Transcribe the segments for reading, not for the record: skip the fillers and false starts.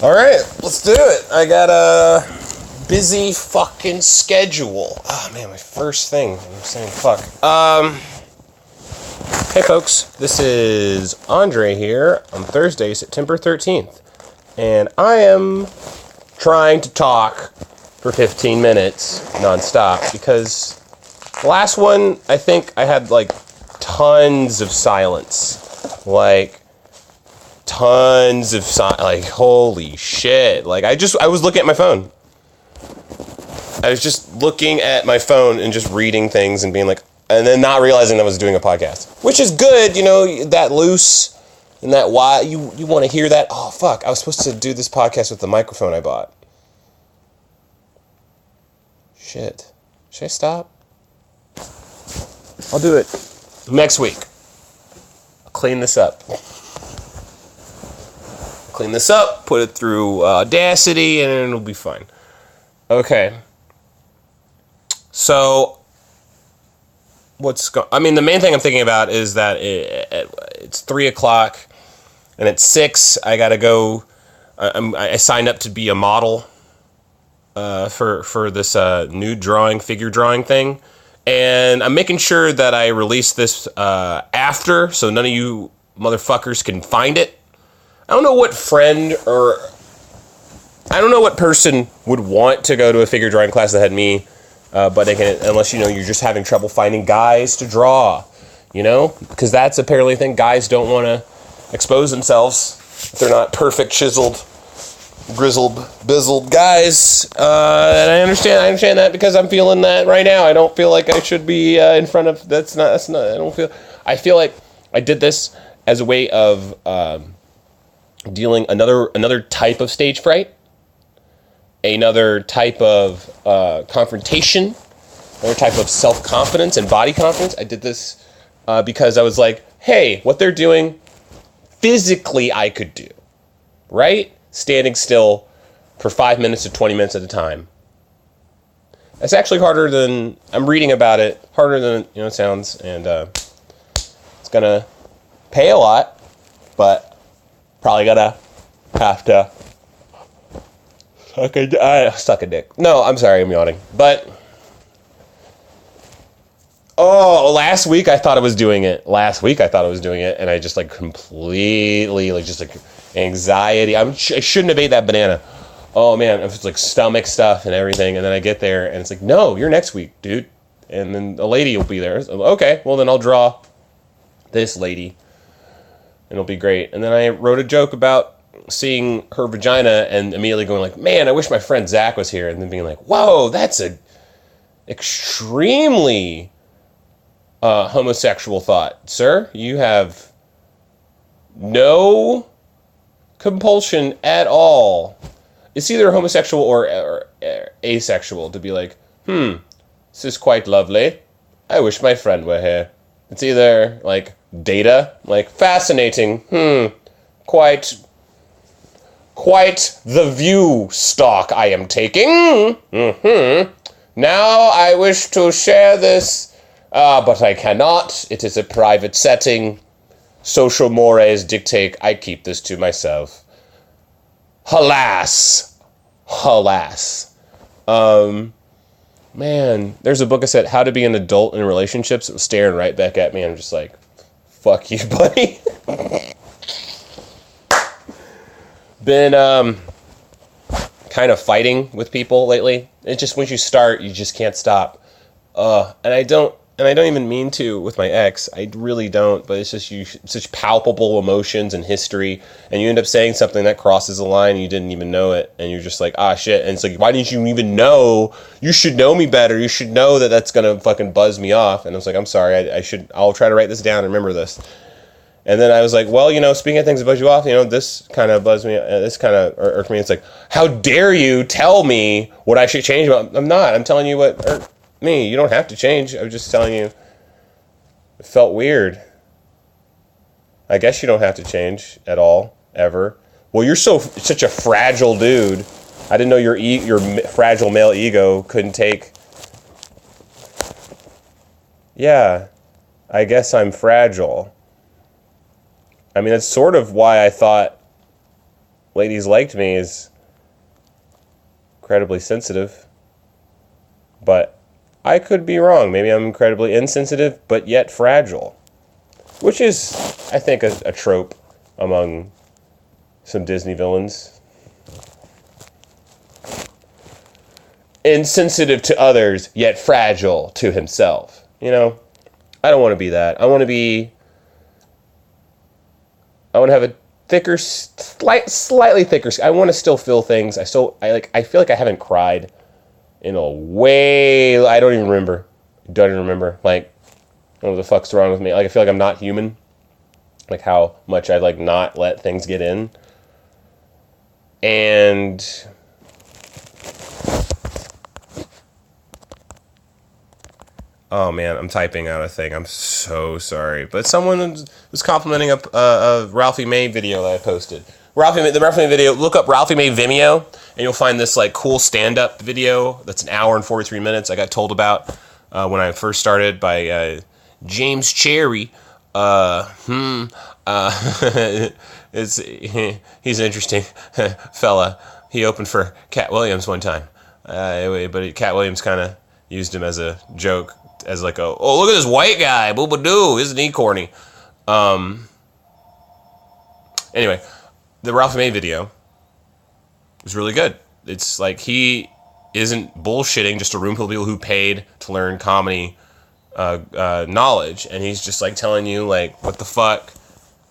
All right, let's do it. I got a busy fucking schedule. Oh man, my first thing. I'm saying fuck. Hey folks, this is Andre here on Thursday, September 13th, and I am trying to talk for 15 minutes nonstop because the last one, I think I had like tons of silence, like holy shit. Like I was looking at my phone. I was just looking at my phone and just reading things and being like, and then not realizing I was doing a podcast, which is good, you know, that loose and that why you want to hear that. Oh fuck, I was supposed to do this podcast with the microphone I bought. Shit. Should I stop? I'll do it next week. I'll clean this up. Put it through Audacity, and it'll be fine. Okay. So, the main thing I'm thinking about is that it's 3 o'clock, and at 6, I gotta go. I signed up to be a model for this new figure drawing thing, and I'm making sure that I release this after, so none of you motherfuckers can find it. I don't know what friend or I don't know what person would want to go to a figure drawing class that had me, but they can, unless you're just having trouble finding guys to draw, because that's apparently a thing. Guys don't want to expose themselves if they're not perfect, chiseled, grizzled, bizzled guys. And I understand that because I'm feeling that right now. I don't feel like I should be in front of. That's not. I feel like I did this as a way of dealing another type of stage fright, another type of confrontation, another type of self-confidence and body confidence. I did this because I was like, hey, what they're doing, physically I could do, right? Standing still for 5 minutes to 20 minutes at a time. That's actually harder than, I'm reading about it, harder than it sounds, and it's going to pay a lot, but probably gonna have to suck a dick. No, I'm sorry, I'm yawning. But last week I thought I was doing it. And I just completely anxiety. I shouldn't have ate that banana. Oh man, it was stomach stuff and everything. And then I get there and it's like, no, you're next week, dude. And then a lady will be there. So, okay, well then I'll draw this lady. It'll be great. And then I wrote a joke about seeing her vagina and immediately going like, man, I wish my friend Zach was here. And then being like, whoa, that's a extremely homosexual thought. Sir, you have no compulsion at all. It's either homosexual or asexual to be like, this is quite lovely. I wish my friend were here. It's either data, fascinating, quite the view stock I am taking. Now I wish to share this, but I cannot. It is a private setting. Social mores dictate I keep this to myself. Alas. Man, there's a book I said, How to Be an Adult in Relationships. It was staring right back at me, and I'm just like, fuck you, buddy. Been kind of fighting with people lately. It's just once you start, you just can't stop. And I don't even mean to with my ex. I really don't. But it's just such palpable emotions and history, and you end up saying something that crosses the line, and you didn't even know it, and you're just like, ah, shit. And it's like, why didn't you even know? You should know me better. You should know that that's gonna fucking buzz me off. And I was like, I'm sorry. I'll try to write this down and remember this. And then I was like, well, speaking of things that buzz you off, this kind of buzzed me. This kind of irked me. It's like, how dare you tell me what I should change about? I'm not. I'm telling you what irked me. You don't have to change. I was just telling you. It felt weird. I guess you don't have to change at all, ever. Well, you're such a fragile dude. I didn't know your fragile male ego couldn't take. Yeah, I guess I'm fragile. I mean, that's sort of why I thought ladies liked me is incredibly sensitive. But I could be wrong. Maybe I'm incredibly insensitive, but yet fragile. Which is, I think, a trope among some Disney villains. Insensitive to others, yet fragile to himself. You know? I don't want to be that. I want to have a thicker, slightly thicker. I want to still feel things. I feel like I haven't cried in a way. I don't even remember. Like, what the fuck's wrong with me? Like, I feel like I'm not human. Like, how much I, like, not let things get in. And oh, man, I'm typing out a thing. I'm so sorry. But someone was complimenting a Ralphie May video that I posted. The Ralphie May video, look up Ralphie May Vimeo, and you'll find this, like, cool stand-up video that's an hour and 43 minutes I got told about when I first started by James Cherry. He's an interesting fella. He opened for Cat Williams one time. But Cat Williams kind of used him as a joke. As like oh, look at this white guy, boo-ba-doo, isn't he corny? Anyway, the Ralphie May video was really good. It's like he isn't bullshitting just a room full of people who paid to learn comedy knowledge, and he's just like telling you like what the fuck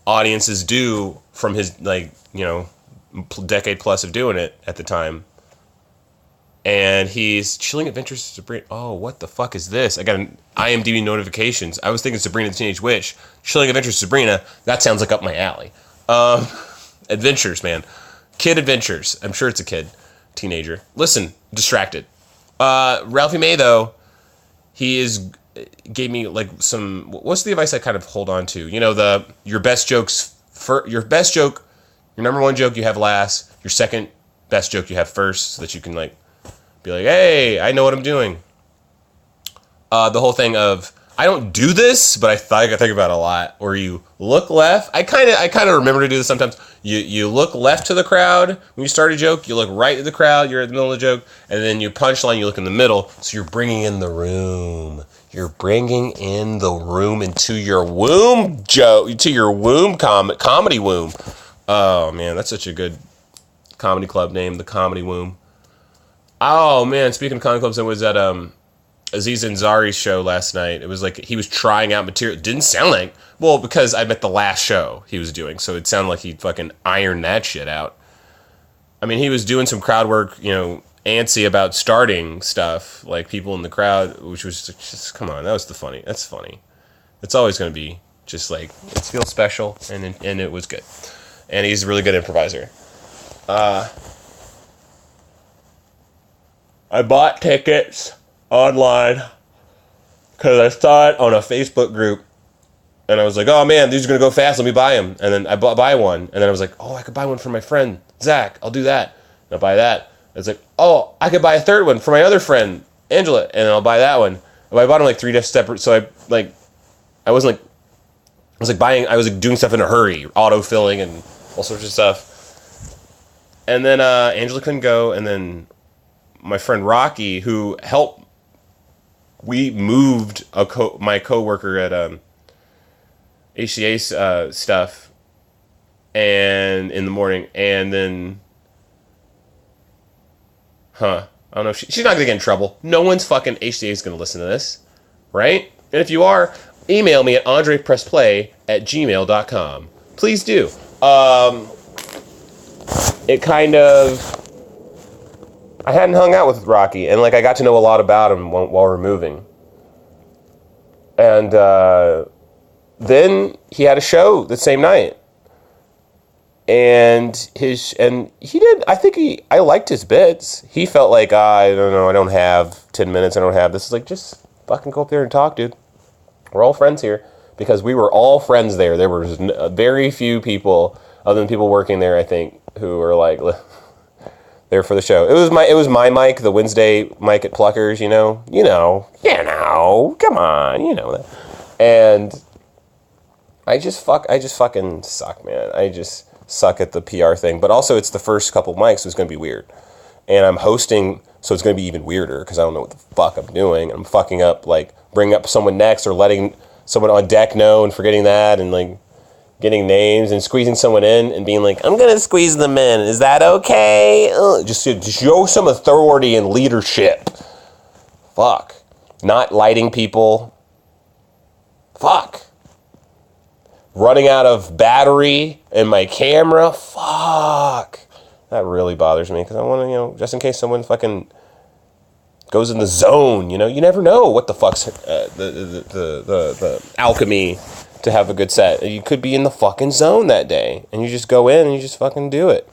audiences do from his like, you know, decade plus of doing it at the time. And he's Chilling Adventures of Sabrina. Oh, what the fuck is this? I got an IMDb notifications. I was thinking Sabrina the Teenage Witch. Chilling Adventures of Sabrina. That sounds like up my alley. Adventures, man. Kid Adventures. I'm sure it's a kid. Teenager. Listen, distracted. Ralphie May, though, gave me like some... What's the advice I kind of hold on to? You know, your best jokes... your best joke, your number one joke you have last. Your second best joke you have first, so that you can like... be like, hey, I know what I'm doing. The whole thing of, I don't do this, but I think about it a lot. Where you look left. I kind of remember to do this sometimes. You look left to the crowd when you start a joke. You look right to the crowd. You're at the middle of the joke, and then you punchline. You look in the middle. So you're bringing in the room. You're bringing in the room into your womb joke, to your womb comedy womb. Oh man, that's such a good comedy club name, the Comedy Womb. Oh, man, speaking of comedy clubs, I was at Aziz Ansari's show last night. It was like he was trying out material. It didn't sound like... Well, because I'm at the last show he was doing, so it sounded like he fucking ironed that shit out. I mean, he was doing some crowd work, you know, antsy about starting stuff, like people in the crowd, which was just... Come on, that's funny. It's always going to be just like... It feels special, and it was good. And he's a really good improviser. I bought tickets online because I saw it on a Facebook group, and I was like, oh man, these are going to go fast, let me buy them. And then I buy one, and then I was like, oh, I could buy one for my friend, Zach, I'll do that. And I'll buy that. I was like, oh, I could buy a third one for my other friend, Angela, and I'll buy that one. And I bought them like 3 separate, so I was doing stuff in a hurry, auto-filling and all sorts of stuff. And then Angela couldn't go, and then my friend Rocky, who helped, we moved my coworker at HCA's stuff, and in the morning, and then, I don't know. She's not gonna get in trouble. No one's fucking HCA is gonna listen to this, right? And if you are, email me at andrepressplay@gmail.com. Please do. It kind of... I hadn't hung out with Rocky, and like I got to know a lot about him while we're moving. And then he had a show the same night, and he did. I liked his bits. He felt like I don't know. I don't have 10 minutes. I don't have this. Is like just fucking go up there and talk, dude. We're all friends here because we were all friends there. There were very few people other than people working there, I think, who were like. There for the show. It was my mic, the Wednesday mic at Pluckers, you know, come on, you know that. And I just fucking suck, man. suck at the PR thing. But also, it's the first couple mics, so it's going to be weird. And I'm hosting, so it's going to be even weirder because I don't know what the fuck I'm doing. I'm fucking up, like, bringing up someone next or letting someone on deck know and forgetting that and, like, getting names and squeezing someone in and being like, I'm going to squeeze them in. Is that okay? Just to show some authority and leadership. Fuck. Not lighting people. Fuck. Running out of battery in my camera. Fuck. That really bothers me because I want to, just in case someone fucking goes in the zone, you never know what the fuck's the alchemy to have a good set. You could be in the fucking zone that day, and you just go in and you just fucking do it.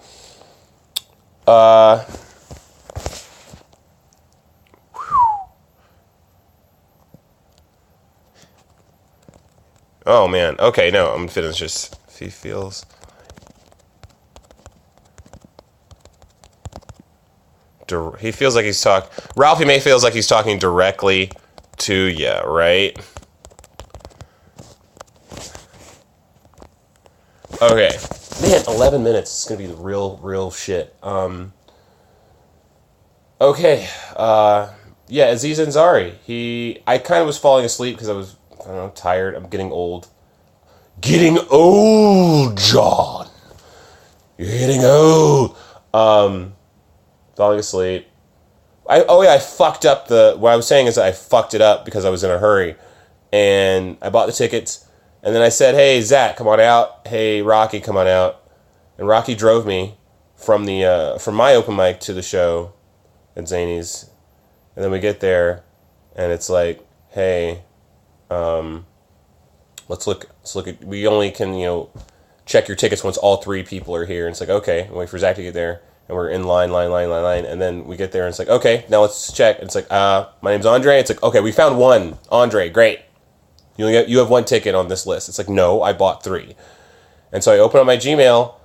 Oh man. Okay, no, I'm finished. Just if he feels. He feels like he's talking. Ralphie May feels like he's talking directly to you, right? Okay. Man, 11 minutes. It's going to be the real shit. Okay. Yeah, Aziz Ansari. I kind of was falling asleep because I was, I don't know, tired. I'm getting old. Getting old, John. You're getting old. Falling asleep. I fucked up what I was saying is I fucked it up because I was in a hurry. And I bought the tickets. And then I said, hey, Zach, come on out. Hey, Rocky, come on out. And Rocky drove me from my open mic to the show at Zany's. And then we get there, and it's like, hey, let's look at, we only can, check your tickets once all three people are here. And it's like, okay, and wait for Zach to get there. And we're in line. And then we get there, and it's like, okay, now let's check. And it's like, my name's Andre. It's like, okay, we found one. Andre, great. You have one ticket on this list. It's like, no, I bought 3. And so I open up my Gmail.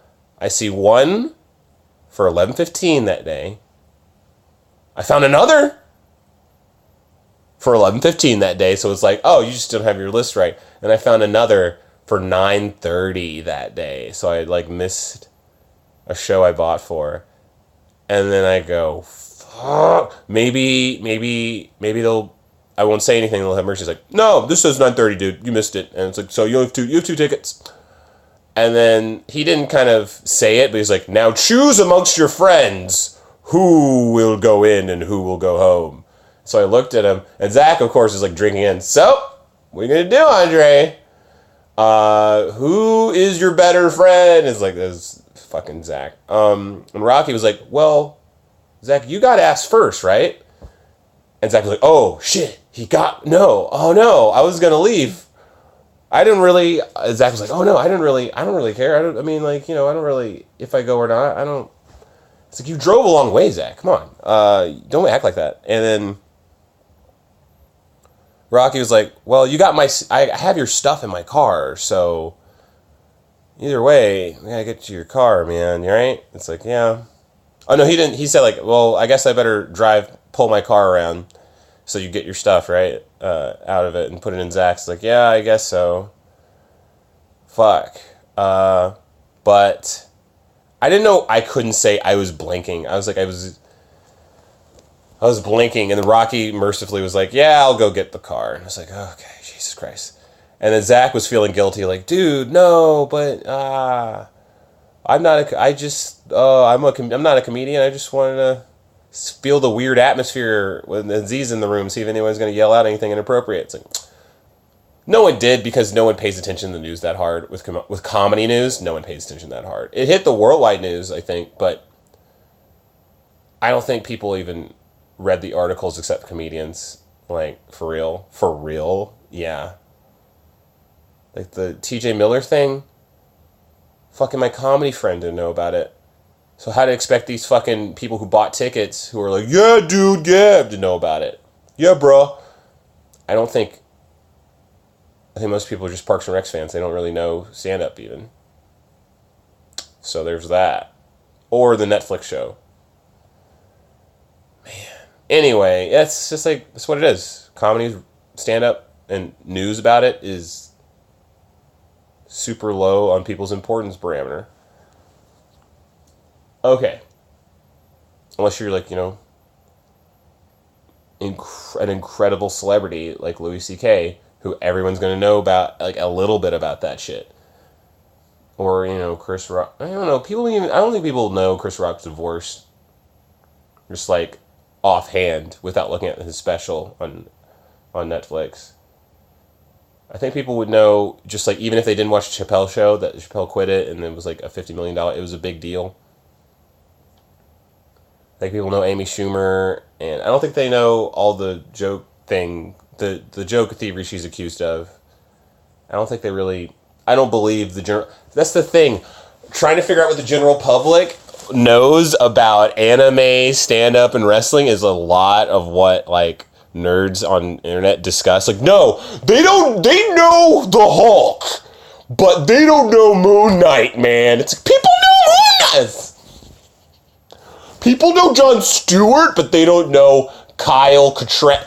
I see one for 11:15 that day. I found another for 11:15 that day. So it's like, oh, you just don't have your list right. And I found another for 9:30 that day. So I missed a show I bought for. And then I go, fuck. Maybe they'll. I won't say anything. They'll have mercy. It's like, no, this says 9:30, dude. You missed it. And it's like, so you have 2 tickets. And then he didn't kind of say it, but he's like, now choose amongst your friends who will go in and who will go home. So I looked at him, and Zach, of course, is like drinking in. So, what are you gonna do, Andre? Who is your better friend? It's like, this fucking Zach. And Rocky was like, well, Zach, you got asked first, right? And Zach was like, oh, shit, no, I was going to leave. Zach was like, oh, no, I don't really care. I don't really, if I go or not, I don't. It's like, you drove a long way, Zach. Come on. Don't act like that. And then Rocky was like, well, I have your stuff in my car, so either way, we gotta get to your car, man, right? It's like, yeah. Oh, no, he didn't. He said, like, well, I guess I better pull my car around so you get your stuff, right, out of it and put it in Zach's. It's like, yeah, I guess so. Fuck. But I didn't know I couldn't say I was blinking. I was blinking, and then Rocky mercifully was like, yeah, I'll go get the car. And I was like, okay, Jesus Christ. And then Zach was feeling guilty, like, dude, no, but I'm not a comedian. I just wanted to feel the weird atmosphere with Aziz in the room, see if anyone's going to yell out anything inappropriate. It's like, no one did, because no one pays attention to the news that hard. With comedy news, no one pays attention that hard. It hit the worldwide news, I think, but I don't think people even read the articles except comedians. Like, for real, yeah. Like the TJ Miller thing, fucking my comedy friend didn't know about it. So how to expect these fucking people who bought tickets, who are like, yeah, dude, yeah, to know about it? Yeah, bro. I think most people are just Parks and Rec fans. They don't really know stand-up even. So there's that. Or the Netflix show. Man. Anyway, it's just like, that's what it is. Comedy, stand-up, and news about it is super low on people's importance parameter. Okay. Unless you're like, an incredible celebrity like Louis C.K., who everyone's going to know about, like, a little bit about that shit. Or, Chris Rock. I don't know. I don't think people know Chris Rock's divorced. Just, like, offhand, without looking at his special on Netflix. I think people would know, just, like, even if they didn't watch the Chappelle show, that Chappelle quit it, and it was, like, a $50 million, it was a big deal. I think people know Amy Schumer, and I don't think they know all the joke thing, the joke thievery she's accused of. I don't think they really... I don't believe the general... That's the thing. Trying to figure out what the general public knows about anime, stand-up, and wrestling is a lot of what, like, nerds on the internet discuss. Like, no, they know the Hulk, but they don't know Moon Knight, man. It's like, people know Moon Knight! People know Jaron Stewart, but they don't know Kyle Catre...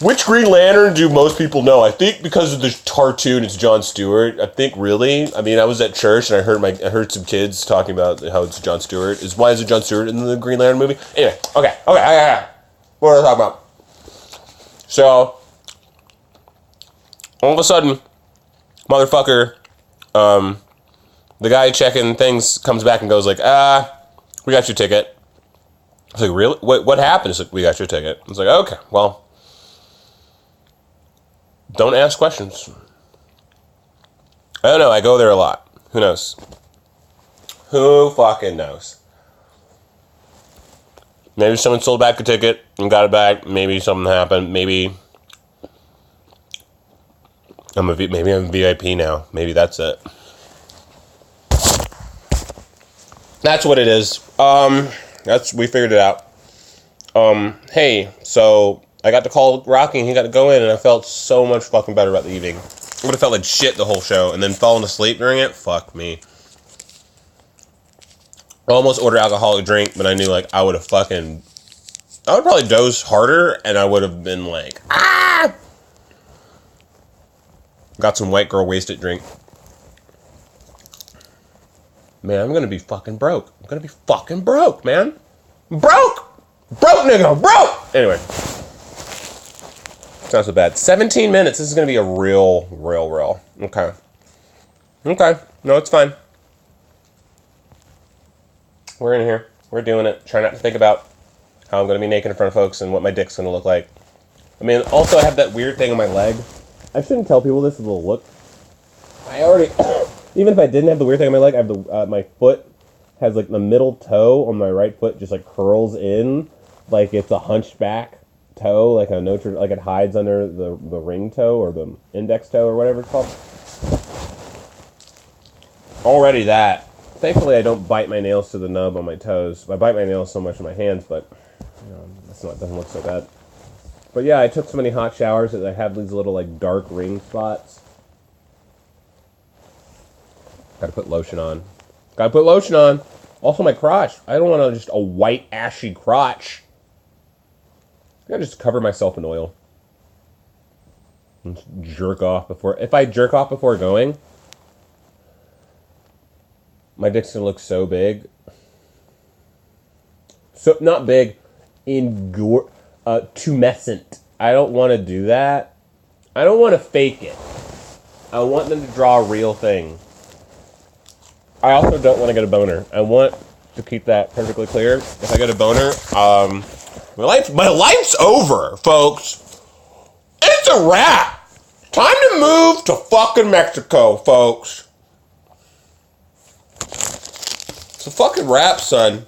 Which Green Lantern do most people know? I think because of the cartoon, it's Jaron Stewart. I think really. I mean, I was at church and I heard some kids talking about how it's Jaron Stewart. Why is it Jaron Stewart in the Green Lantern movie? Anyway, okay. What are I talking about? So, all of a sudden, motherfucker, the guy checking things comes back and goes like, we got your ticket. I was like, really? What happened? It's like, we got your ticket. I was like, okay, well. Don't ask questions. I don't know. I go there a lot. Who knows? Who fucking knows? Maybe someone sold back a ticket and got it back. Maybe something happened. Maybe I'm a VIP now. Maybe that's it. That's what it is. We figured it out. Hey, so I got to call Rocky and he got to go in and I felt so much fucking better about the evening. I would have felt like shit the whole show and then fallen asleep during it. Fuck me. I almost ordered alcoholic drink, but I knew like I would probably doze harder and I would have been like, Got some white girl wasted drink. Man, I'm gonna be fucking broke. I'm gonna be fucking broke, man. Broke! Broke, nigga! Broke! Anyway. It's not so bad. 17 minutes. This is going to be a real. Okay. No, it's fine. We're in here. We're doing it. Try not to think about how I'm going to be naked in front of folks and what my dick's going to look like. I mean, also I have that weird thing on my leg. I shouldn't tell people this. It'll look. I already... Even if I didn't have the weird thing on my leg, I have my foot has like the middle toe on my right foot just like curls in like it's a hunchback toe, like it hides under the ring toe or the index toe or whatever it's called. Already that. Thankfully, I don't bite my nails to the nub on my toes. I bite my nails so much in my hands, but doesn't look so bad. But yeah, I took so many hot showers that I have these little like dark ring spots. Gotta put lotion on. Also my crotch. I don't want just a white ashy crotch. I gotta just cover myself in oil. And jerk off before... If I jerk off before going, my dick's gonna look so big. So, not big, tumescent. I don't want to do that. I don't want to fake it. I want them to draw a real thing. I also don't want to get a boner. I want to keep that perfectly clear. If I get a boner, my life's over, folks. It's a wrap. Time to move to fucking Mexico, folks. It's a fucking wrap, son.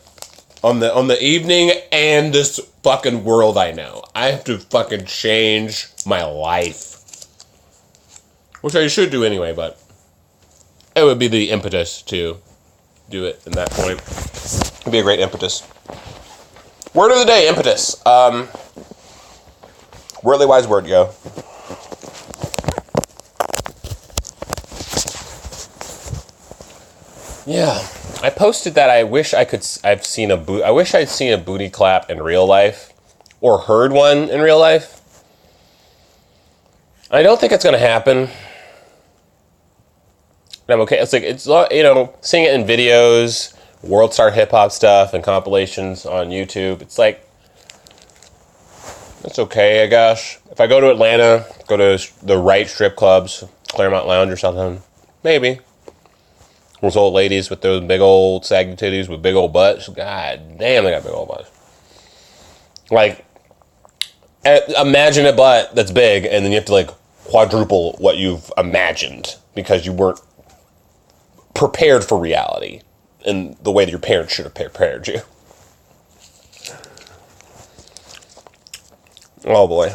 On the evening and this fucking world I know. I have to fucking change my life. Which I should do anyway, but it would be the impetus to do it in that point. It'd be a great impetus. Word of the day, impetus. Worldly wise word, yo. Yeah. I posted that I wish I'd seen a booty clap in real life. Or heard one in real life. I don't think it's going to happen. And I'm okay. It's like, it's, seeing it in videos, World Star Hip Hop stuff, and compilations on YouTube. It's like, it's okay, I guess. If I go to Atlanta, go to the right strip clubs, Claremont Lounge or something, maybe. Those old ladies with those big old saggy titties with big old butts. God damn, they got big old butts. Like, imagine a butt that's big, and then you have to, like, quadruple what you've imagined because you weren't prepared for reality in the way that your parents should have prepared you. Oh, boy.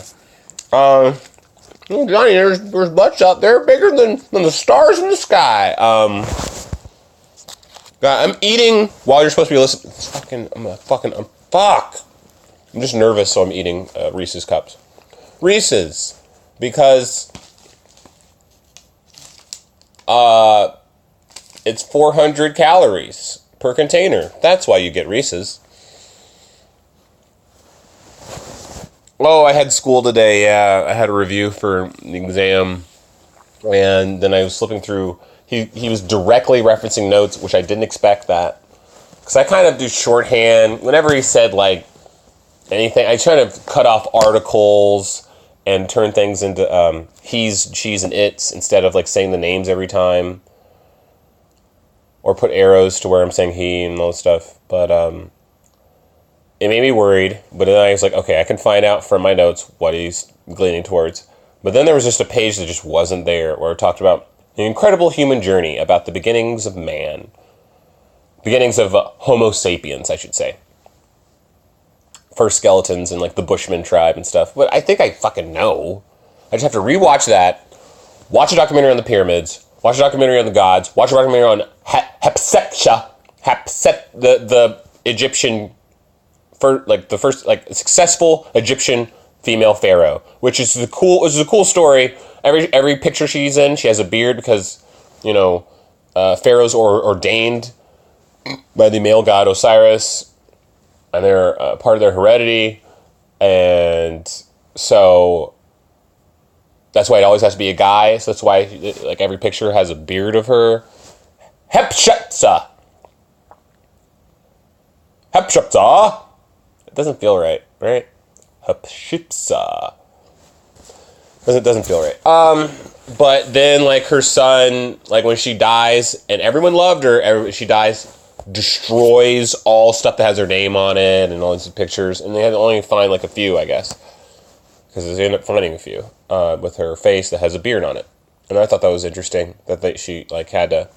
Johnny, there's butts out there bigger than the stars in the sky. God, I'm eating while you're supposed to be listening. I'm just nervous, so I'm eating Reese's Cups. Reese's. Because it's 400 calories per container. That's why you get Reese's. Oh, I had school today, yeah. I had a review for the exam. And then I was flipping through. He was directly referencing notes, which I didn't expect that. Because I kind of do shorthand. Whenever he said, like, anything, I try to cut off articles and turn things into he's, she's, and it's instead of, like, saying the names every time. Or put arrows to where I'm saying he and all this stuff. But it made me worried. But then I was like, okay, I can find out from my notes what he's leaning towards. But then there was just a page that just wasn't there where it talked about an incredible human journey about the beginnings of man. Beginnings of Homo sapiens, I should say. First skeletons and, like, the Bushman tribe and stuff. But I think I fucking know. I just have to rewatch that, watch a documentary on the pyramids, watch a documentary on the gods, watch a documentary on Hatshepsut, the Egyptian, the first successful Egyptian female pharaoh, which is a cool story. Every picture she's in, she has a beard because, pharaohs are ordained by the male god Osiris, and they're part of their heredity, and so that's why it always has to be a guy. So that's why, like, every picture has a beard of her. Hatshepsut. It doesn't feel right? Hatshepsut. It doesn't feel right. But then, like, her son, like, when she dies, and everyone loved her, she dies, destroys all stuff that has her name on it, and all these pictures, and they had to only find, like, a few, I guss. Because they ended up finding a few, with her face that has a beard on it. And I thought that was interesting, that she, like, had to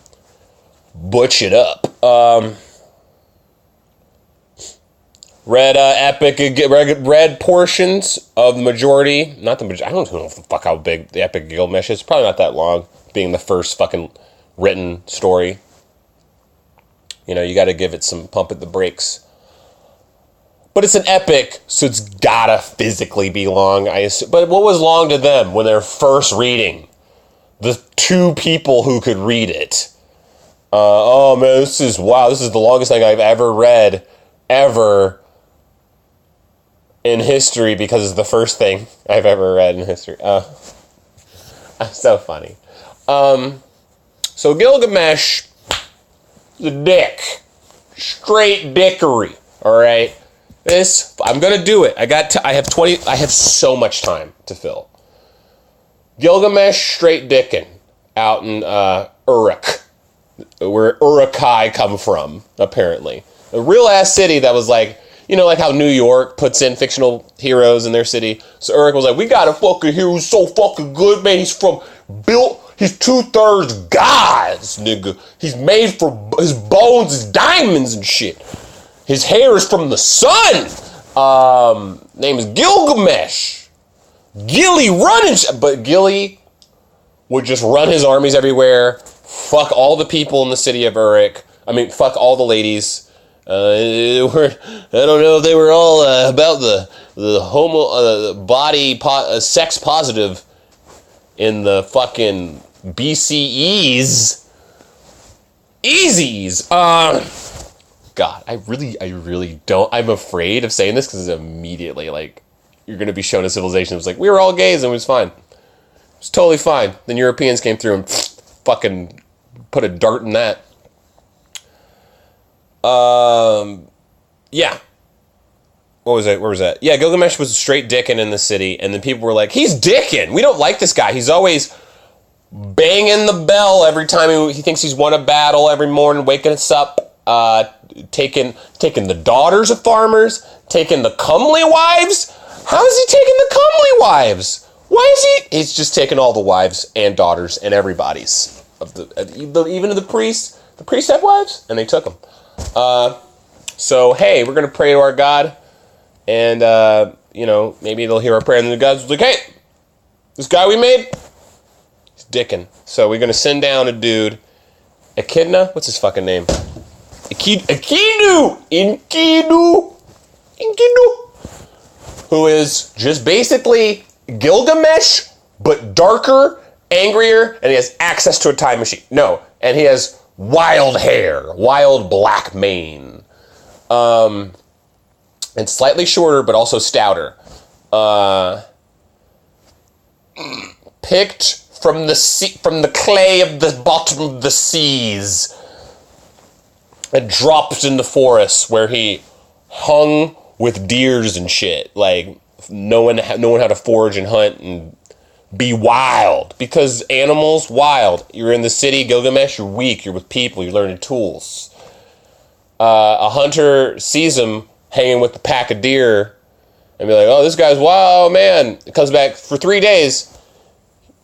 butch it up. Read portions of the majority, not the majority, I don't know how big the Epic of Gilgamesh is, probably not that long, being the first fucking written story. You gotta give it some pump at the brakes. But it's an epic, so it's gotta physically be long, I assume. But what was long to them when they're first reading? The two people who could read it. Oh man, this is the longest thing I've ever read, ever, in history, because it's the first thing I've ever read in history. So funny. So Gilgamesh, the dick. Straight dickery, alright? I'm gonna do it. I have so much time to fill. Gilgamesh straight dickin' out in Uruk, where Urukai come from, apparently. A real ass city that was like, like how New York puts in fictional heroes in their city. So Uruk was like, we got a fucking hero who's so fucking good, man. He's 2/3 gods, nigga. He's made from, his bones is diamonds and shit. His hair is from the sun. Name is Gilgamesh. Gilly running, but Gilly would just run his armies everywhere. Fuck all the people in the city of Uruk. I mean, fuck all the ladies. I don't know if they were all about the sex positive in the fucking BCEs. Easies. God, I really don't. I'm afraid of saying this because it's immediately like you're going to be shown a civilization that was like, we were all gays and it was fine. It was totally fine. Then Europeans came through and fucking put a dart in that. Yeah. What was it? Where was that? Yeah, Gilgamesh was straight dicking in the city, and then people were like, he's dicking! We don't like this guy. He's always banging the bell every time he thinks he's won a battle every morning, waking us up, taking the daughters of farmers, taking the comely wives. How is he taking the comely wives? Why is he? He's just taking all the wives and daughters and everybody's. Even of the priests. The priests have wives, and they took them. So, hey, we're going to pray to our God. And, maybe they'll hear our prayer. And the God's like, hey, this guy we made, he's dicking. So we're going to send down a dude, Echidna? What's his fucking name? Kidu! Who is just basically Gilgamesh, but darker, angrier, and he has access to a time machine. No, and he has wild hair, wild black mane. And slightly shorter, but also stouter. Picked from the clay of the bottom of the seas, and dropped in the forest where he hung with deers and shit, like knowing how to forage and hunt and be wild. Because animals, wild. You're in the city, Gilgamesh, you're weak. You're with people. You're learning tools. A hunter sees him hanging with the pack of deer and be like, oh, this guy's wild, man. It comes back for 3 days.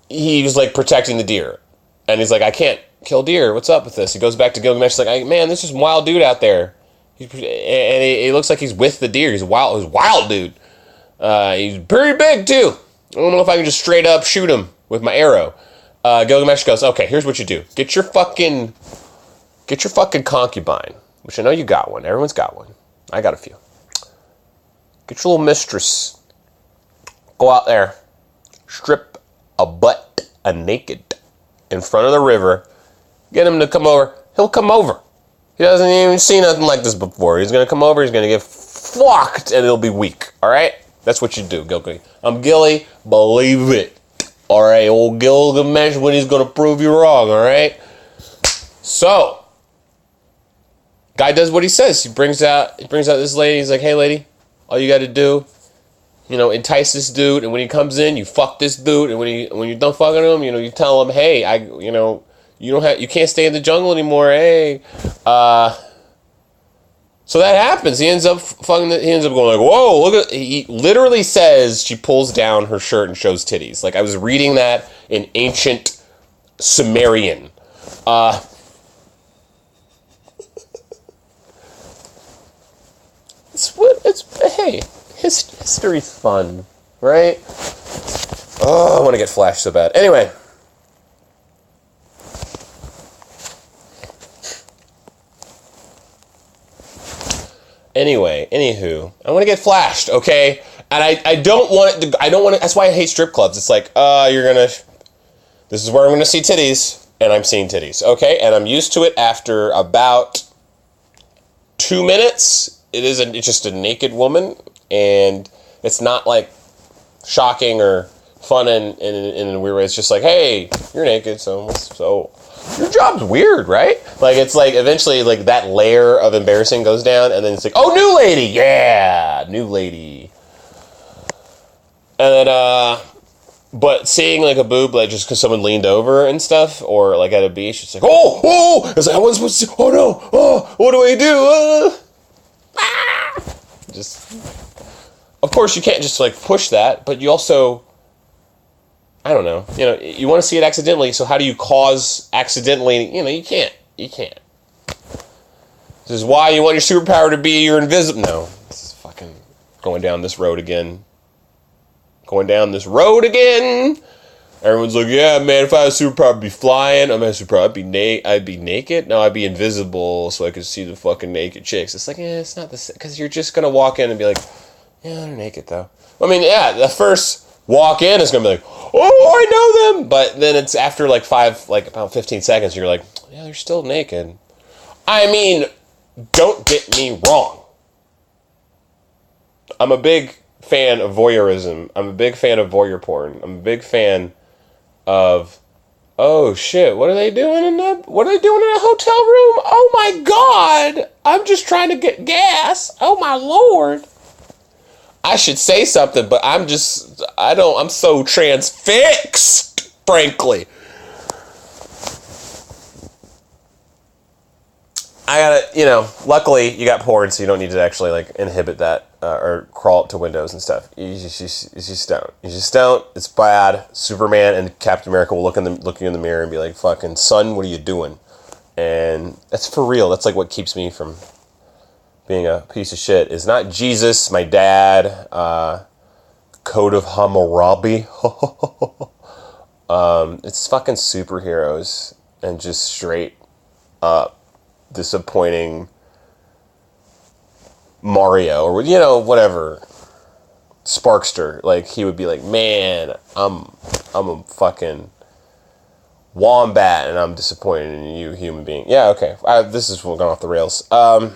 He was like protecting the deer. And he's like, I can't kill deer. What's up with this? He goes back to Gilgamesh. He's like, man, this is a wild dude out there. And he looks like he's with the deer. He's a wild dude. He's pretty big, too. I don't know if I can just straight up shoot him with my arrow. Gilgamesh goes, okay, here's what you do. Get your fucking concubine, which I know you got one. Everyone's got one. I got a few. Get your little mistress. Go out there. Strip a butt naked in front of the river. Get him to come over. He'll come over. He doesn't even see nothing like this before. He's going to come over. He's going to get fucked and it'll be weak. All right? That's what you do, Gilgamesh. I'm Gilly. Believe it. All right, old Gilgamesh, when he's going to prove you wrong. All right? So, guy does what he says. He brings out this lady. He's like, hey, lady, all you got to do, entice this dude. And when he comes in, you fuck this dude. And when you're done fucking him, you tell him, hey, you can't stay in the jungle anymore. Hey, so that happens. He ends up going like, whoa, look at. He literally says she pulls down her shirt and shows titties. Like I was reading that in ancient Sumerian. Hey, history's fun, right? Oh, I want to get Flash so bad. Anyway. Anywho, I want to get flashed, okay? And I don't want it to, that's why I hate strip clubs. It's like, this is where I'm going to see titties, and I'm seeing titties, okay? And I'm used to it after about 2 minutes. It's just a naked woman, and it's not like shocking or fun in a weird way. It's just like, hey, you're naked, so your job's weird, right? Like it's like eventually like that layer of embarrassing goes down, and then it's like, oh, new lady, yeah, new lady. And then but seeing like a boob like just because someone leaned over and stuff, or like at a beach, it's like, oh, it's like I wasn't supposed to. Oh no, oh, what do I do? Just, of course, you can't just like push that, but you also, I don't know, you want to see it accidentally. So how do you cause accidentally? You can't. This is why you want your superpower to be you're invisible. No, this is fucking going down this road again. Everyone's like, yeah, man, if I had a superpower, I'd be flying. I'm a superpower, I'd be naked. No, I'd be invisible so I could see the fucking naked chicks. It's like, it's not the same. Because you're just going to walk in and be like, yeah, they're naked, though. I mean, yeah, the first walk in is going to be like, oh, I know them. But then it's after about 15 seconds, you're like, yeah, they're still naked. I mean, don't get me wrong. I'm a big fan of voyeurism. I'm a big fan of voyeur porn. I'm a big fan of Oh shit, what are they doing in a hotel room? Oh my god, I'm just trying to get gas. Oh my lord. I should say something, but I'm so transfixed, frankly. I gotta, luckily you got porn, so you don't need to actually like inhibit that or crawl up to windows and stuff. You just don't. You just don't. It's bad. Superman and Captain America will look you in the mirror and be like, "Fucking son, what are you doing?" And that's for real. That's like what keeps me from being a piece of shit. Is not Jesus, my dad, Code of Hammurabi. It's fucking superheroes and just straight up disappointing Mario or whatever Sparkster. Like he would be like, man, I'm a fucking wombat and I'm disappointed in you, human being. Yeah, okay. This is going off the rails. What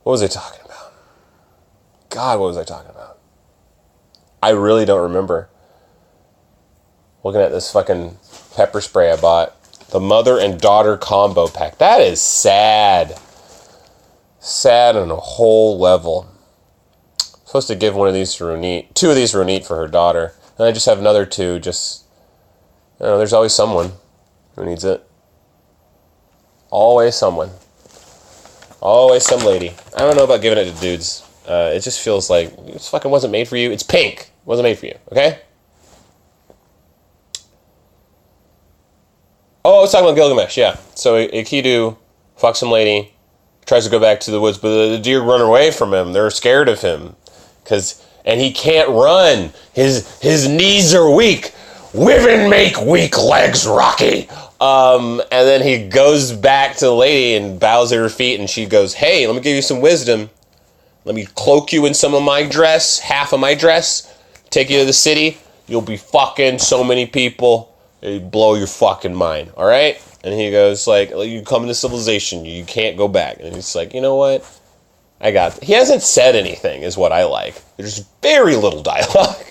was I talking about? God, what was I talking about? I really don't remember. Looking at this fucking pepper spray I bought. The mother and daughter combo pack. That is sad. Sad on a whole level. I'm supposed to give one of these to Runit. 2 of these to Runit for her daughter. And I just have another 2 just... there's always someone who needs it. Always someone. Always some lady. I don't know about giving it to dudes. It just feels like it fucking wasn't made for you. It's pink. It wasn't made for you. Okay? Oh, I was talking about Gilgamesh, yeah. So Kidu fucks some lady, tries to go back to the woods, but the deer run away from him. They're scared of him. And he can't run. His knees are weak. Women make weak legs rocky. And then he goes back to the lady and bows at her feet, and she goes, hey, let me give you some wisdom. Let me cloak you in some of my dress, half of my dress, take you to the city. You'll be fucking so many people. You blow your fucking mind, all right? And he goes, like, you come into civilization, you can't go back. And he's like, you know what? He hasn't said anything, is what I like. There's very little dialogue.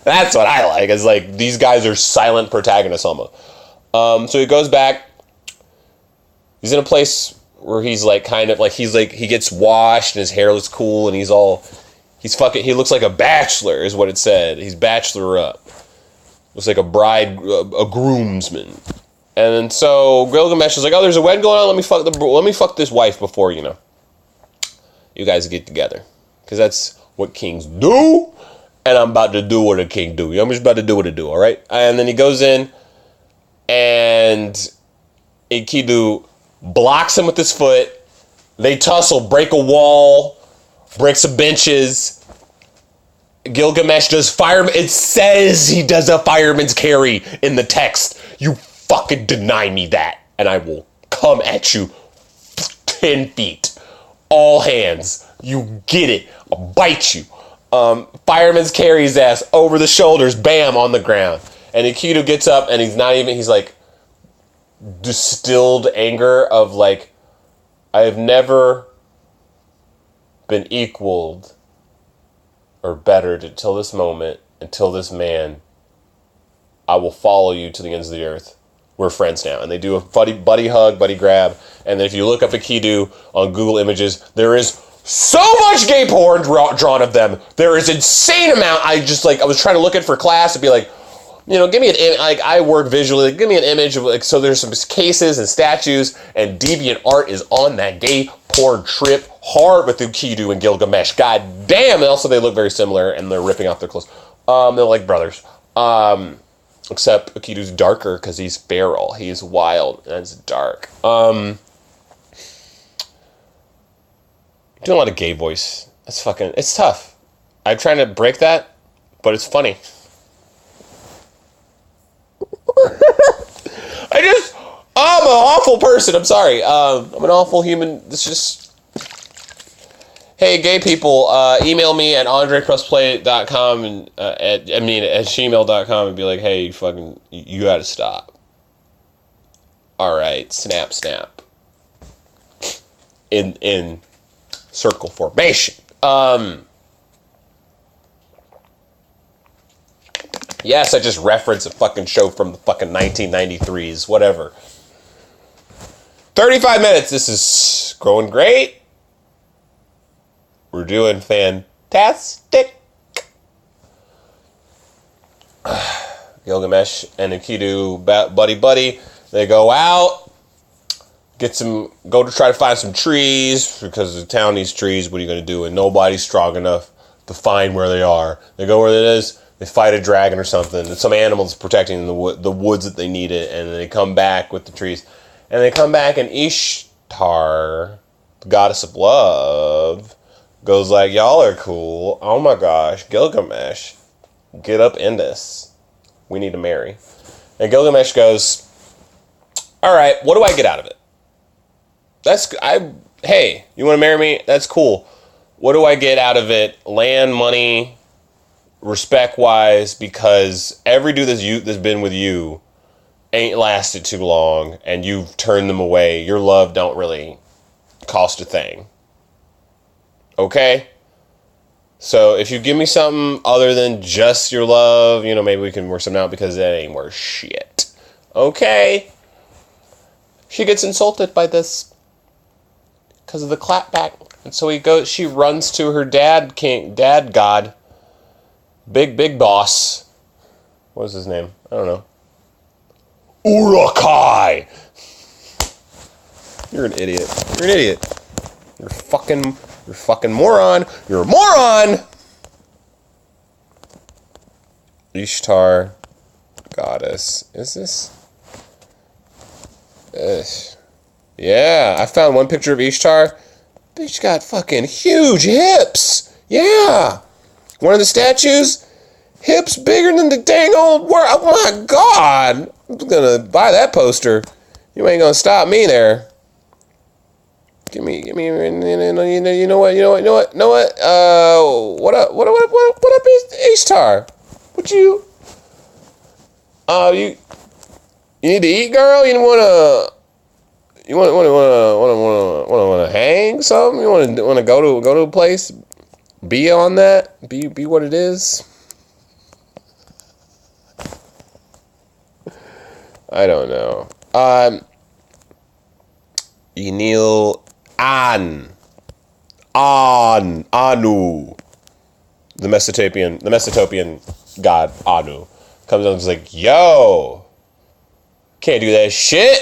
That's what I like. It's like, these guys are silent protagonists almost. So he goes back. He's in a place where he's like, kind of, like, he gets washed and his hair looks cool and he looks like a bachelor, is what it said. He's bachelor up. Looks like a bride, a groomsman. And then so Gilgamesh is like, oh, there's a wedding going on. Let me fuck this wife before, you guys get together. Because that's what kings do. And I'm about to do what a king do. I'm just about to do what I do, all right? And then he goes in and Kidu blocks him with his foot. They tussle, break a wall, break some benches. Gilgamesh does fireman. It says he does a fireman's carry in the text. You fucking deny me that, and I will come at you 10 feet. All hands. You get it. I'll bite you. Fireman's carry his ass over the shoulders, bam, on the ground. And Kidu gets up, and he's like, distilled anger of like, I have never been equaled or bettered until this moment, until this man. I will follow you to the ends of the earth. We're friends now. And they do a buddy hug, buddy grab. And then if you look up Kidu on Google Images, there is so much gay porn drawn of them. There is insane amount. I was trying to look at for class and be like, give me an like, I work visually. Like, give me an image of like, so there's some cases and statues, and deviant art is on that gay porn trip hard with Kidu and Gilgamesh. God damn! And also they look very similar, and they're ripping off their clothes. They're like brothers. Except Kidu's darker because he's feral. He's wild and it's dark. Doing a lot of gay voice. It's tough. I'm trying to break that, but it's funny. I'm an awful person. I'm sorry. I'm an awful human. It's just... Hey, gay people, email me at andrepressplay.com and at gmail.com and be like, hey, you gotta stop. Alright, snap. In circle formation. Yes, I just referenced a fucking show from the fucking 1993s, whatever. 35 minutes. This is going great. We're doing fantastic. Gilgamesh and Kidu, buddy. They go out, go to try to find some trees, because the town needs trees. What are you going to do? And nobody's strong enough to find where they are. They go where it is, they fight a dragon or something, and some animals protecting the woods that they needed, and then they come back with the trees. And they come back, and Ishtar, the goddess of love, goes like, y'all are cool. Oh my gosh, Gilgamesh, get up in this. We need to marry. And Gilgamesh goes, all right, what do I get out of it? Hey, you want to marry me? That's cool. What do I get out of it? Land, money, respect-wise, because every dude that's been with you ain't lasted too long, and you've turned them away. Your love don't really cost a thing. Okay? So if you give me something other than just your love, maybe we can work something out, because that ain't worth shit. Okay? She gets insulted by this because of the clapback. And so she runs to her dad god, big boss. What was his name? I don't know. Urukai! You're an idiot. You're a fucking moron. You're a moron! Ishtar, goddess. Is this? Yeah, I found one picture of Ishtar. Bitch got fucking huge hips. Yeah. One of the statues, hips bigger than the dang old world. Oh my God. I'm gonna buy that poster. You ain't gonna stop me there. Give me, you know what? What up, Ishtar? What you need to eat, girl? You want to hang something? You want to go to a place? Be on that? Be what it is? I don't know. Enil Anu, the Mesopotamian god Anu, comes up and is like, yo, can't do that shit.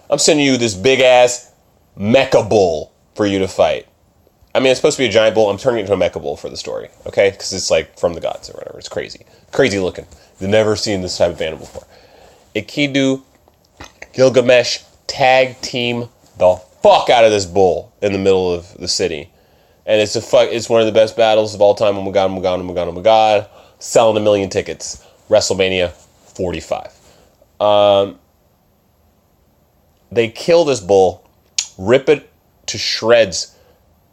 I'm sending you this big ass mecha bull for you to fight. I mean, it's supposed to be a giant bull. I'm turning it into a mecha bull for the story, okay? Because it's like from the gods or whatever. It's crazy looking. You've never seen this type of animal before. Kidu, Gilgamesh tag team the fuck out of this bull in the middle of the city, and it's one of the best battles of all time. Oh my god! Selling 1 million tickets. WrestleMania 45. They kill this bull, rip it to shreds.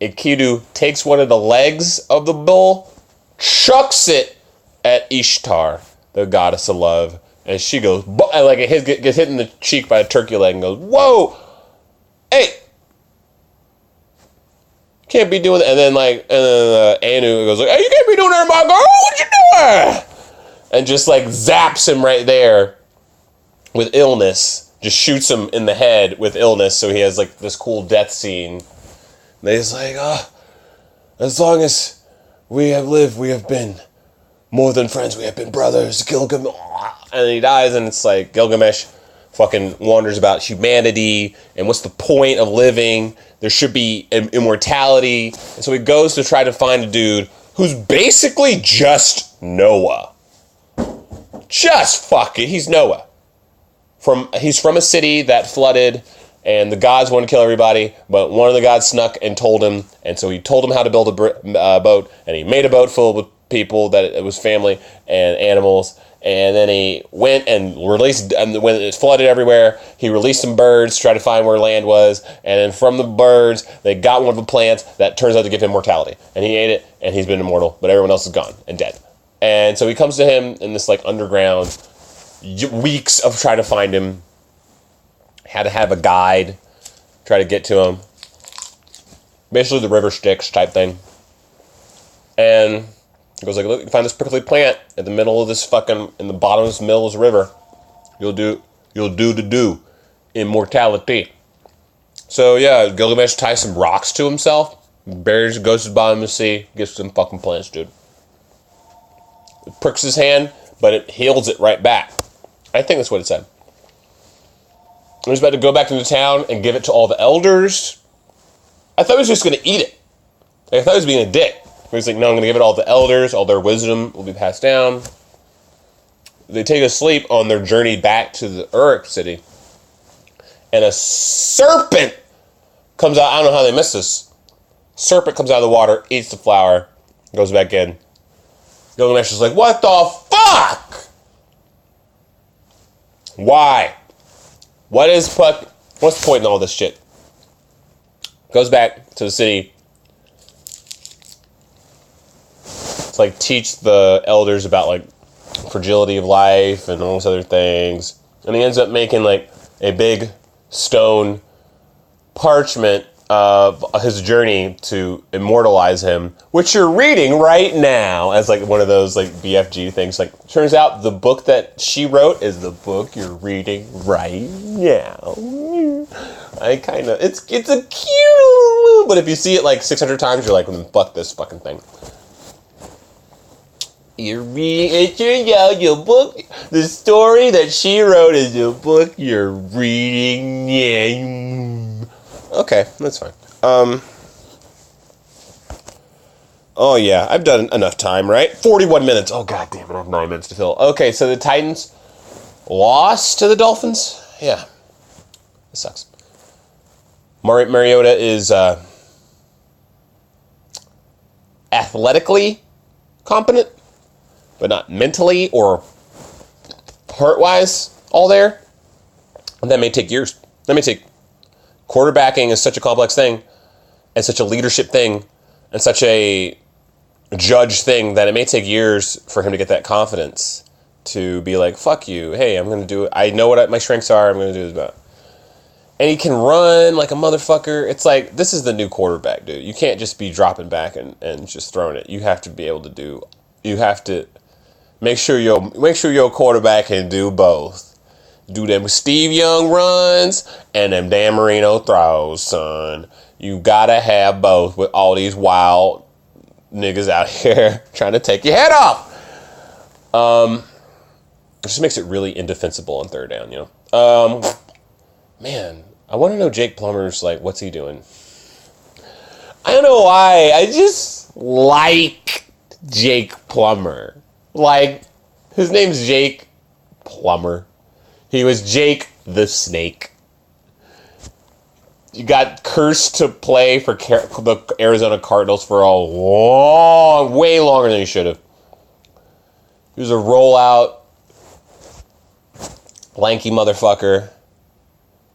Kidu takes one of the legs of the bull, chucks it at Ishtar, the goddess of love, and she goes, like it gets hit in the cheek by a turkey leg and goes, whoa, hey, can't be doing that. And then Anu goes like, hey, you can't be doing that, my girl, what you doing? And just like zaps him right there with illness. Just shoots him in the head with illness, so he has like this cool death scene. And he's like, as long as we have lived, we have been more than friends, we have been brothers, Gilgamesh. And he dies, and it's like Gilgamesh fucking wonders about humanity, and what's the point of living? There should be immortality. And so he goes to try to find a dude who's basically just Noah. Just fucking, he's Noah. He's from a city that flooded, and the gods wanted to kill everybody, but one of the gods snuck and told him, and so he told him how to build a boat, and he made a boat full with people, that it was family and animals, and then he went and released, and when it flooded everywhere, he released some birds to try to find where land was, and then from the birds, they got one of the plants that turns out to give him mortality, and he ate it, and he's been immortal, but everyone else is gone and dead. And so he comes to him in this like underground, weeks of trying to find him, had to have a guide, try to get to him, basically the river Styx type thing. And He goes like, look, you find this prickly plant in the middle of this fucking, in the bottom of this middle of this river. You'll do to do. Immortality. So yeah, Gilgamesh ties some rocks to himself, buries, goes to the bottom of the sea, gets some fucking plants, dude. It pricks his hand, but it heals it right back. I think that's what it said. He was about to go back into town and give it to all the elders. I thought he was just going to eat it. I thought he was being a dick. He was like, no, I'm going to give it all to the elders. All their wisdom will be passed down. They take a sleep on their journey back to the Uruk city. And a serpent comes out. I don't know how they missed this. Serpent comes out of the water, eats the flower, goes back in. Gilgamesh is like, what the fuck? Why? What's the point in all this shit? Goes back to the city. To like teach the elders about like fragility of life and all those other things. And he ends up making like a big stone parchment of his journey to immortalize him, which you're reading right now as like one of those like BFG things. Like, turns out the book that she wrote is the book you're reading right now. I kind of, it's a cute, but if you see it like 600 times, you're like, fuck this fucking thing. You're reading your book. The story that she wrote is the book you're reading. Yeah. Okay, that's fine. Oh yeah, I've done enough time, right? 41 minutes. Oh god damn it, I have 9 minutes to fill. Okay, so the Titans lost to the Dolphins. Yeah, it sucks. Mariota is athletically competent, but not mentally or heart-wise all there. And that may take years. That may take... Quarterbacking is such a complex thing, and such a leadership thing, and such a judge thing that it may take years for him to get that confidence to be like, fuck you, hey, I'm going to do it. I know what my strengths are, I'm going to do this about it. And he can run like a motherfucker. It's like, this is the new quarterback, dude. You can't just be dropping back and just throwing it. You have to be able to do... You have to make sure your quarterback can do both. Do them Steve Young runs and them Dan Marino throws, son. You gotta have both with all these wild niggas out here trying to take your head off. It just makes it really indefensible on third down, you know? Man, I want to know Jake Plummer's, like, what's he doing? I don't know why. I just like Jake Plummer. Like, his name's Jake Plummer. He was Jake the Snake. You got cursed to play for the Arizona Cardinals for way longer than he should have. He was a rollout, lanky motherfucker.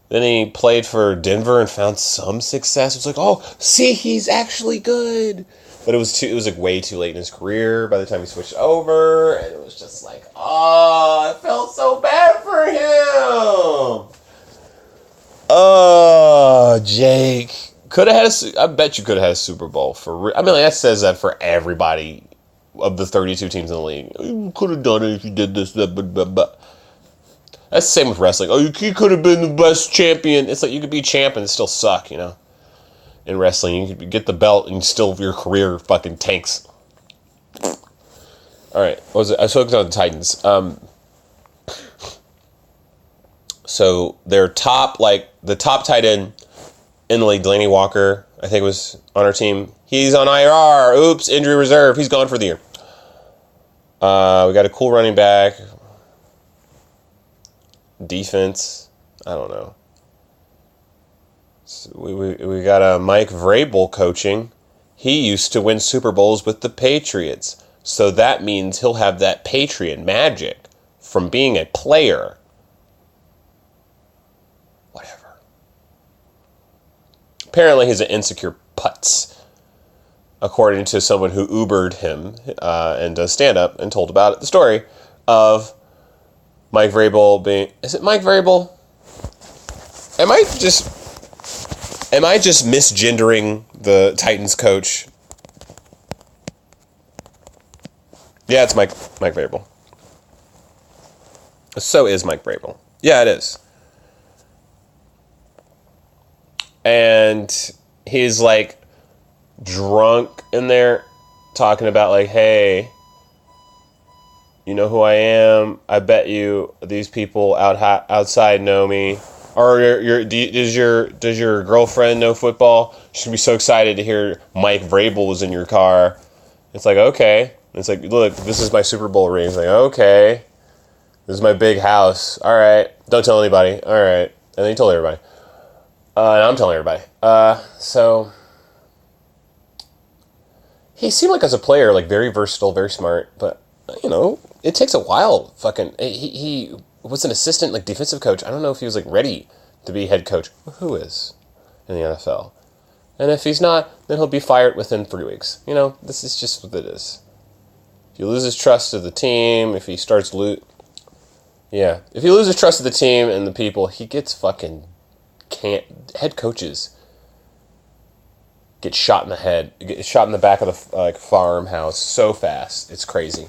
Then he played for Denver and found some success. It was like, oh, see, he's actually good. But it was like way too late in his career by the time he switched over, and it was just like, oh, I felt so bad for him. Oh, Jake could have had I bet you could have had a Super Bowl for. I mean, that says that for everybody of the 32 teams in the league. You could have done it if you did this, blah, blah, blah, blah. That's the same with wrestling. Oh, you could have been the best champion. It's like you could be champ and still suck, you know. In wrestling, you could get the belt and still your career fucking tanks. All right, what was it? I was focused on the Titans. So their the top tight end in the league, Delaney Walker, I think was on our team. He's on IR. Oops, injury reserve. He's gone for the year. We got a cool running back. Defense, I don't know. So we got a Mike Vrabel coaching. He used to win Super Bowls with the Patriots. So that means he'll have that Patriot magic from being a player. Whatever. Apparently he's an insecure putz, according to someone who Ubered him and does stand-up and told about it, the story of Mike Vrabel being... Is it Mike Vrabel? Am I just misgendering the Titans coach? Yeah, it's Mike Vrabel. So is Mike Vrabel. Yeah, it is. And he's like drunk in there talking about like, hey, you know who I am? I bet you these people outside know me. Or does your girlfriend know football? She's gonna be so excited to hear Mike Vrabel was in your car. It's like, okay. It's like, look, this is my Super Bowl ring. It's like, okay. This is my big house. All right. Don't tell anybody. All right. And then he told everybody. And I'm telling everybody. So he seemed like as a player, like very versatile, very smart, but you know, it takes a while. Fucking, he was an assistant, like defensive coach. I don't know if he was like ready to be head coach. Who is in the NFL? And if he's not, then he'll be fired within 3 weeks. You know, this is just what it is. If he loses trust of the team, if he starts if he loses trust of the team and the people, he gets fucking head coaches get shot in the head, get shot in the back of the like farmhouse so fast. It's crazy.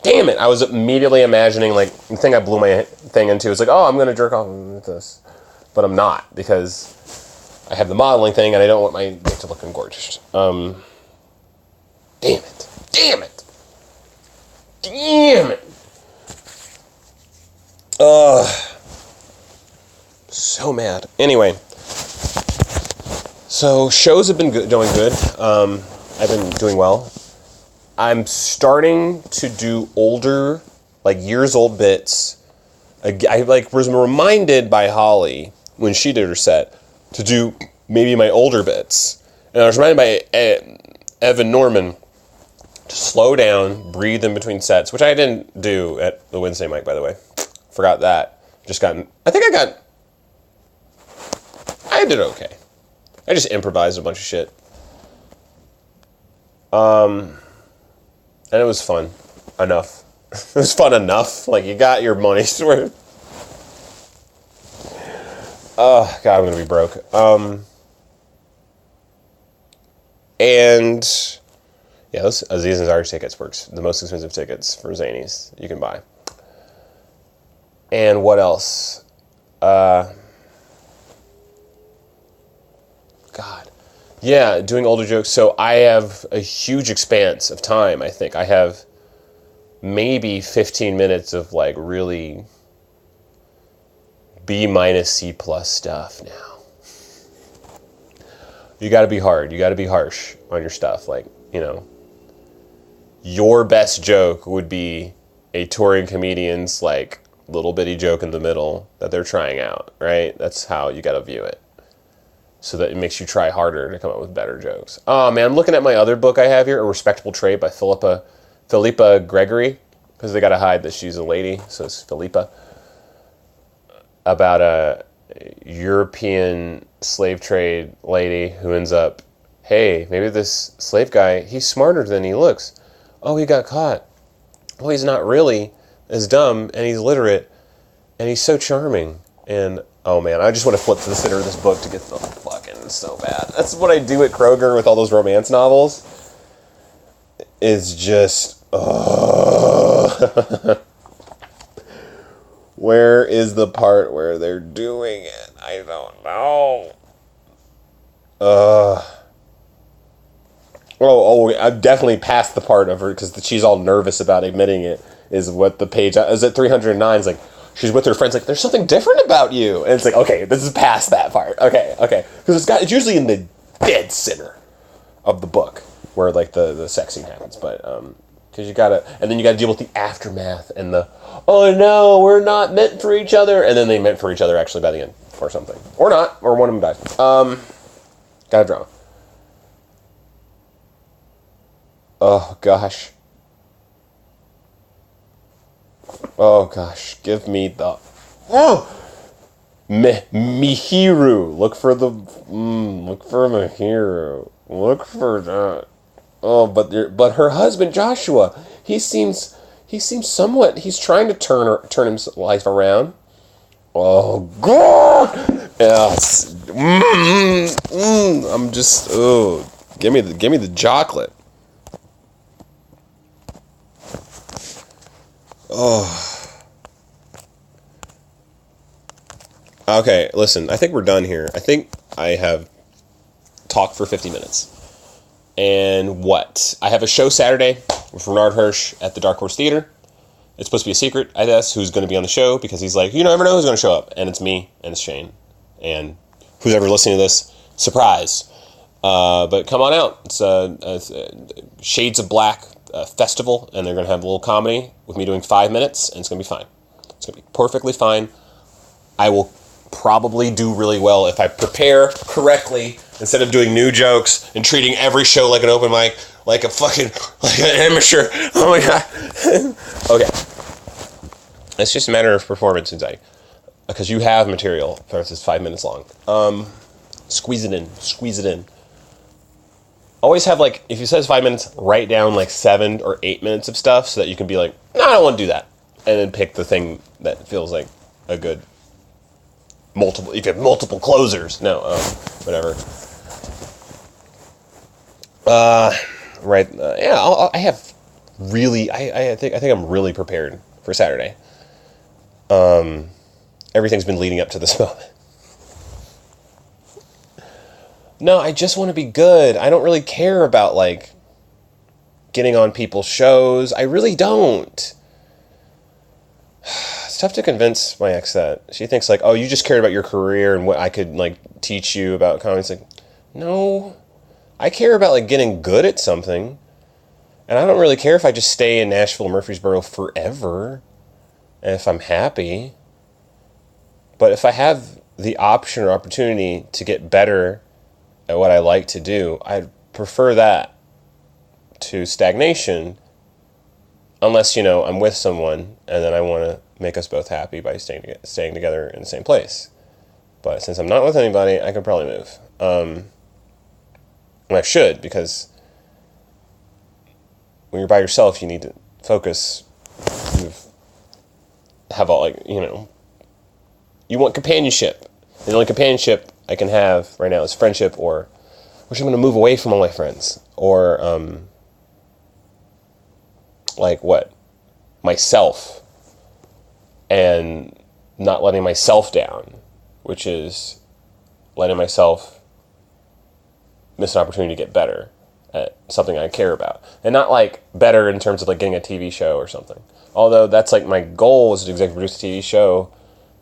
Damn it! I was immediately imagining like the thing I blew my thing into is like, oh, I'm gonna jerk off with this, but I'm not because I have the modeling thing and I don't want my dick to look gorgeous. Damn it! Damn it! Damn it! So mad. Anyway, so shows have been doing good. I've been doing well. I'm starting to do older, like years old bits. I like was reminded by Holly when she did her set to do maybe my older bits, and I was reminded by Evan Norman to slow down, breathe in between sets, which I didn't do at the Wednesday mic, by the way. Forgot that. I did okay. I just improvised a bunch of shit. And it was fun enough. It was fun enough. Like, you got your money's worth. Oh, God, I'm going to be broke. And, yeah, those Aziz Ansari tickets works. The most expensive tickets for Zanies you can buy. And what else? God. Yeah, doing older jokes. So I have a huge expanse of time, I think. I have maybe 15 minutes of, like, really B- C+ stuff now. You gotta be hard. You gotta be harsh on your stuff. Like, you know, your best joke would be a touring comedian's, like, little bitty joke in the middle that they're trying out, right? That's how you gotta view it. So that it makes you try harder to come up with better jokes. Oh, man, I'm looking at my other book I have here, A Respectable Trade by Philippa Gregory, because they gotta hide that she's a lady, so it's Philippa. About a European slave trade lady who ends up, hey, maybe this slave guy, he's smarter than he looks. Oh, he got caught. Well, he's not really as dumb, and he's literate, and he's so charming. And, oh man, I just want to flip to the center of this book to get the fucking so bad. That's what I do at Kroger with all those romance novels. Is just, where is the part where they're doing it? I don't know. I've definitely passed the part of her because she's all nervous about admitting it. Is what the page is at 309. Is like she's with her friends. Like, there's something different about you, and it's like, okay, this is past that part. Okay, because it's usually in the dead center of the book where like the sex scene happens, but because you gotta deal with the aftermath and the, oh no, we're not meant for each other, and then they meant for each other actually by the end or something, or not, or one of them dies. Got a drama. Oh gosh, give me the Mihiru. Look for Mihiru. Look for that. Oh, but her husband Joshua, he seems somewhat. He's trying to turn his life around. Oh God! Yes. I'm just. Oh, give me the chocolate. Okay, listen, I think we're done here. I think I have talked for 50 minutes. And what? I have a show Saturday with Renard Hirsch at the Dark Horse Theater. It's supposed to be a secret, I guess, who's going to be on the show, because he's like, you never know who's going to show up. And it's me, and it's Shane. And who's ever listening to this, surprise. But come on out. It's a Shades of Black festival, and they're going to have a little comedy with me doing 5 minutes, and it's going to be fine. It's going to be perfectly fine. I will probably do really well if I prepare correctly instead of doing new jokes and treating every show like an open mic, like an amateur. Oh my God. Okay. It's just a matter of performance anxiety. Because you have material versus 5 minutes long. Squeeze it in. Always have, like, if you says 5 minutes, write down like 7 or 8 minutes of stuff so that you can be like, no, I don't want to do that. And then pick the thing that feels like a good if you have multiple closers. No, whatever. Right. Yeah, I have really, I think I'm really prepared for Saturday. Everything's been leading up to this moment. No, I just want to be good. I don't really care about, like, getting on people's shows. I really don't. It's tough to convince my ex that. She thinks, like, oh, you just cared about your career and what I could, like, teach you about comedy. It's like, no. I care about, like, getting good at something. And I don't really care if I just stay in Nashville, Murfreesboro forever. And if I'm happy. But if I have the option or opportunity to get better at what I like to do, I'd prefer that to stagnation. Unless, I'm with someone and then I want to make us both happy by staying together in the same place. But since I'm not with anybody, I could probably move. And I should, because when you're by yourself, you need to focus. You have all, like, you want companionship. And the only companionship I can have right now is friendship, or which I'm going to move away from all my friends, or myself, and not letting myself down, which is letting myself miss an opportunity to get better at something I care about. And not, like, better in terms of, like, getting a TV show or something. Although that's, like, my goal is to executive produce a TV show,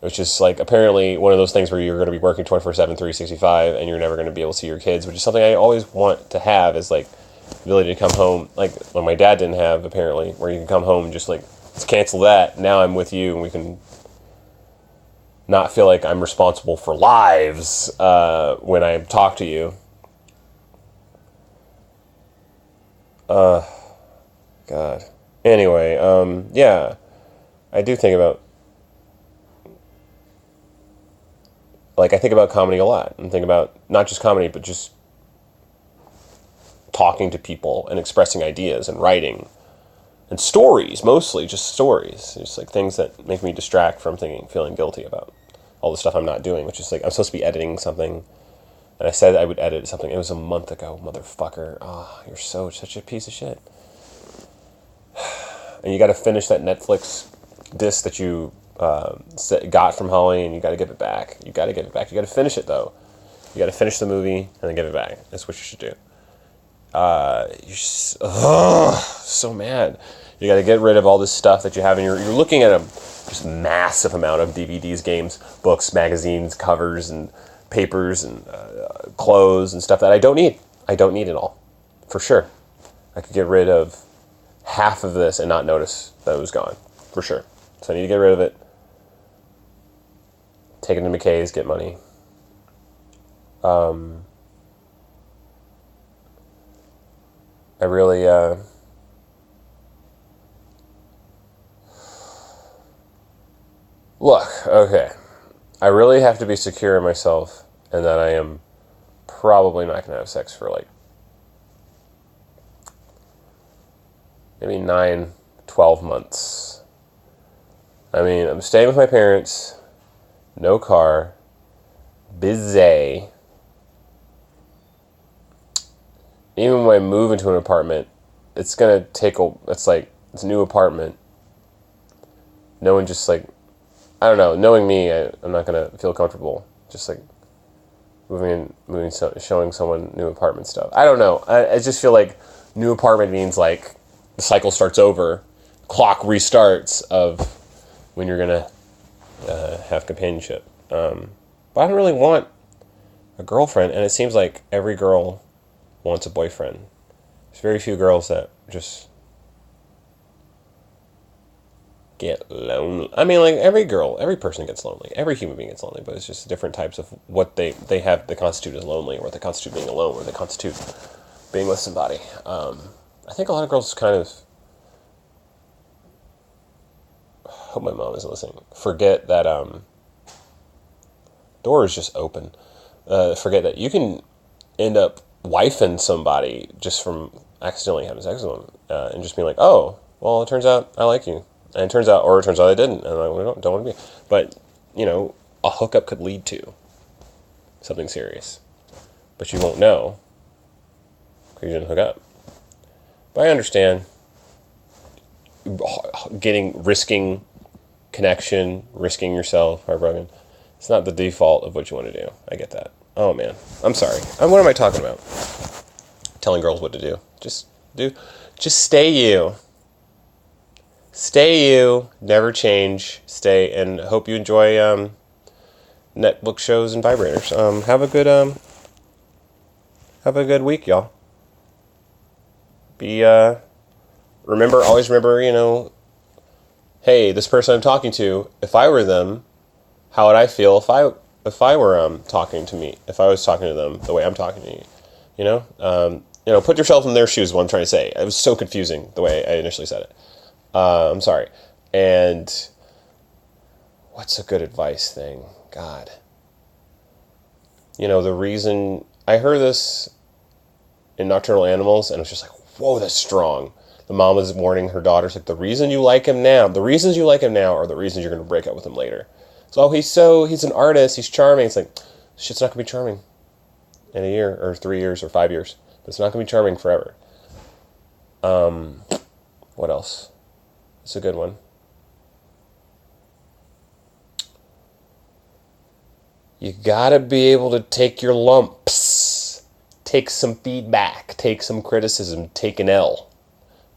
which is, like, apparently one of those things where you're going to be working 24/7, 365, and you're never going to be able to see your kids, which is something I always want to have, is, like, the ability to come home, like what my dad didn't have, apparently, where you can come home and just, like, let's cancel that. Now I'm with you, and we can not feel like I'm responsible for lives when I talk to you. God. Anyway, yeah, I do think about, like, I think about comedy a lot, and think about not just comedy, but just talking to people and expressing ideas and writing and stories, mostly just stories. Just, like, things that make me distract from feeling guilty about all the stuff I'm not doing, which is, like, I'm supposed to be editing something, and I said I would edit something. It was a month ago, motherfucker. Oh, you're such a piece of shit. And you got to finish that Netflix disc that you got from Holly, and you got to give it back. You got to finish it, though. You got to finish the movie and then give it back. That's what you should do. You're so mad. You got to get rid of all this stuff that you have, and you're looking at a just massive amount of DVDs, games, books, magazines, covers, and papers, and clothes and stuff that I don't need. I don't need it all, for sure. I could get rid of half of this and not notice that it was gone, for sure. So I need to get rid of it. Take it to McKay's, get money. I really, look, okay. I really have to be secure in myself, and that I am probably not going to have sex for, like, maybe 9, 12 months. I mean, I'm staying with my parents, no car, busy. Even when I move into an apartment, it's a new apartment. no one just like, I don't know, knowing me, I'm not going to feel comfortable just like showing someone new apartment stuff. I don't know. I just feel like new apartment means like the cycle starts over, clock restarts of when you're going to have companionship. But I don't really want a girlfriend, and it seems like every girl wants a boyfriend. There's very few girls that just get lonely. I mean, like, every person gets lonely. Every human being gets lonely, but it's just different types of what they have that constitute as lonely, or they constitute being alone, or they constitute being with somebody. I think a lot of girls kind of, I hope my mom isn't listening, forget that door is just open. Forget that you can end up wifing somebody just from accidentally having sex with them, and just being like, oh, well, it turns out I like you. And it turns out I didn't, and I don't want to be. But, you know, a hookup could lead to something serious. But you won't know because you didn't hook up. But I understand risking connection, risking yourself, heartbroken. It's not the default of what you want to do. I get that. Oh, man. I'm sorry. What am I talking about? Telling girls what to do. Just stay you. Stay you. Never change. Stay, and hope you enjoy netbook shows and vibrators. Have a good week, y'all. Always remember, you know, hey, this person I'm talking to, if I were them, how would I feel if I were talking to me, if I was talking to them the way I'm talking to you, you know? Put yourself in their shoes is what I'm trying to say. It was so confusing the way I initially said it. I'm sorry. And what's a good advice thing? God. You know, the reason I heard this in Nocturnal Animals, and it was just like, whoa, that's strong. The mom was warning her daughters, like, the reasons you like him now are the reasons you're going to break up with him later. So, he's an artist, he's charming. It's like, shit's not going to be charming in a year, or 3 years, or 5 years. But it's not going to be charming forever. What else? It's a good one. You gotta be able to take your lumps. Take some feedback. Take some criticism. Take an L.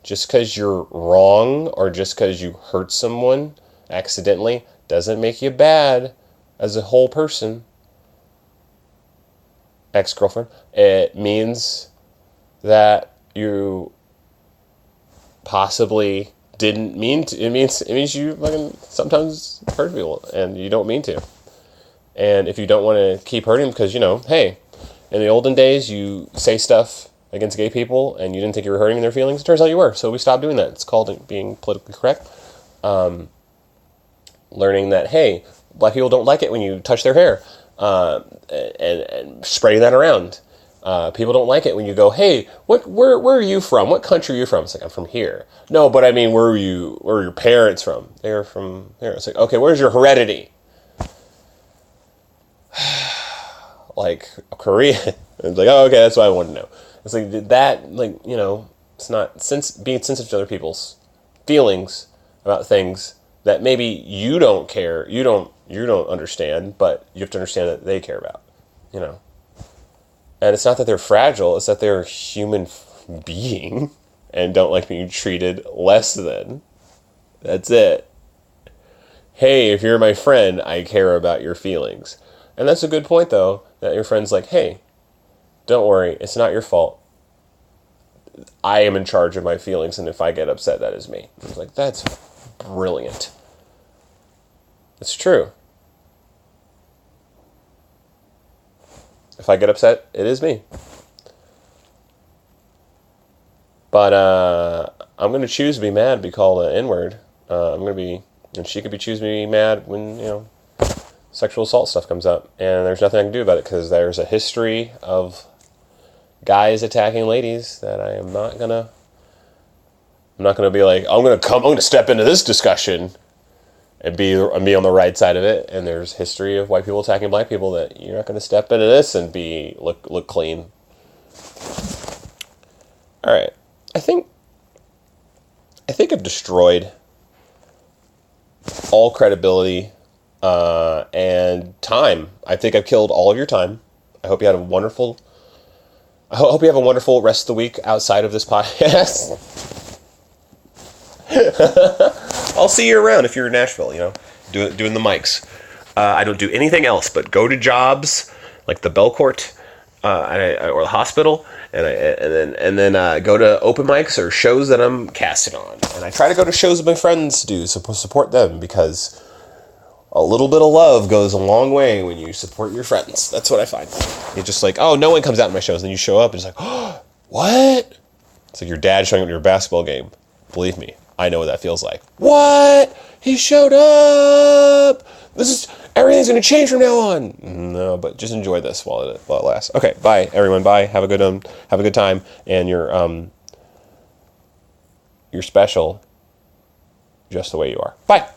Just because you're wrong, or just because you hurt someone accidentally, doesn't make you bad as a whole person. Ex-girlfriend. It means that you possibly didn't mean to. It means you fucking sometimes hurt people and you don't mean to. And if you don't want to keep hurting them, because, you know, hey, in the olden days you say stuff against gay people and you didn't think you were hurting their feelings, it turns out you were. So we stopped doing that. It's called being politically correct. Learning that, hey, black people don't like it when you touch their hair, and spreading that around. People don't like it when you go, hey, where are you from? What country are you from? It's like, I'm from here. No, but I mean, where are your parents from? They're from here. It's like, okay, where's your heredity? Like, Korea. It's like, oh, okay, that's what I want to know. It's like, that, like, you know, it's not being sensitive to other people's feelings about things that maybe you don't care, you don't understand, but you have to understand that they care about, you know. And it's not that they're fragile, it's that they're a human being and don't like being treated less than. That's it. Hey, if you're my friend, I care about your feelings. And that's a good point, though, that your friend's like, hey, don't worry, it's not your fault. I am in charge of my feelings, and if I get upset, that is me. It's like, that's brilliant. It's true. If I get upset, it is me. But I'm going to choose to be mad, be called an N-word. And she could be choose to be mad when, you know, sexual assault stuff comes up. And there's nothing I can do about it because there's a history of guys attacking ladies that I'm not going to be like, I'm going to step into this discussion and be on the right side of it. And there's history of white people attacking black people that you're not going to step into this and look clean. All right. I think I've destroyed all credibility and time. I think I've killed all of your time. I hope you had a wonderful. I hope you have a wonderful rest of the week outside of this podcast. I'll see you around if you're in Nashville. Doing the mics. I don't do anything else but go to jobs like the Belcourt or the hospital, and then go to open mics or shows that I'm casting on. And I try to go to shows that my friends do, so support them, because a little bit of love goes a long way when you support your friends. That's what I find. You're just like, oh, no one comes out in my shows, and then you show up and it's like, oh, what? It's like your dad showing up to your basketball game. Believe me, I know what that feels like. What? He showed up. Everything's going to change from now on. No, but just enjoy this while it lasts. Okay, bye, everyone. Bye. Have a good time. And you're special just the way you are. Bye.